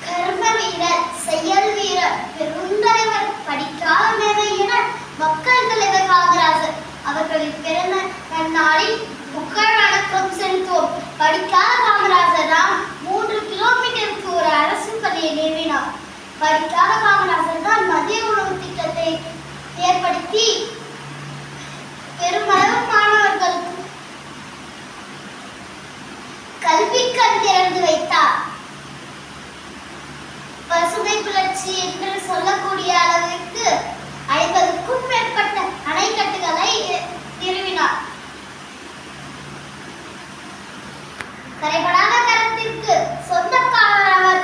கர்ம வீரர், செயல் வீரர், பெருந்தலைவர், படிக்காத மேதையினர், மக்கள் தலைவர் காமராஜர் அவர்களின் பிறந்த நன்னாளில் புகழ் வணக்கம் செலுத்துவோம். படிக்காத காமராஜர் தான் 3 கிலோமீட்டருக்கு ஒரு அரசு பள்ளியை நிறுவினார். படிக்காத காமராஜர் தான் மதிய உணவு திட்டத்தை ஏற்படுத்தி பெருமளவு மாணவர்களுக்கு கல்விக்கண் திறந்து வைத்தார். பசுமை புரட்சி என்று சொல்லக்கூடிய அளவிற்கு 50க்கும் மேற்பட்ட அணைக்கட்டுகளை நிறுவினார். கரைபடாத கரத்திற்கு சொந்தக்காரர் அவர்.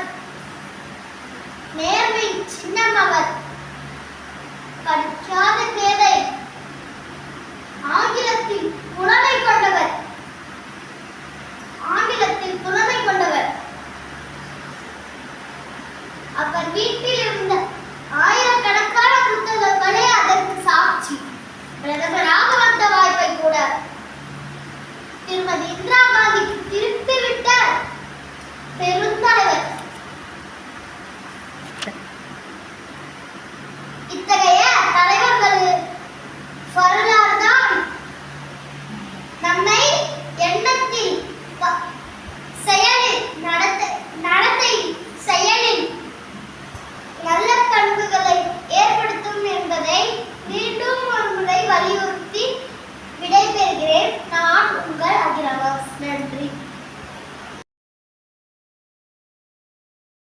நேர்மை சின்னம் அவர். படிக்காத மேதை, ஆங்கிலத்தில் புலமை கொண்டவர். அவர் வீட்டில் இருந்த ஆயிரக்கணக்கான புத்தகங்களே அதற்கு சாட்சி. பிரதமராக வந்த வாய்ப்பை கூட திருமதி இந்திரா காந்திக்கு திருப்பிவிட்ட பெருந்தலைவர். இத்தகைய தலைவர்கள் வரலாறு தான் நம்மை எண்ணத்தில், செயலில், நடத்தை செயலில் நல்ல பண்புகளை ஏற்படுத்தும் என்பதை மீண்டும் ஒரு முறை வலியுறுத்தி விடைபெறுகிறேன். நான் உங்கள் அகிலவாஸ். நன்றி.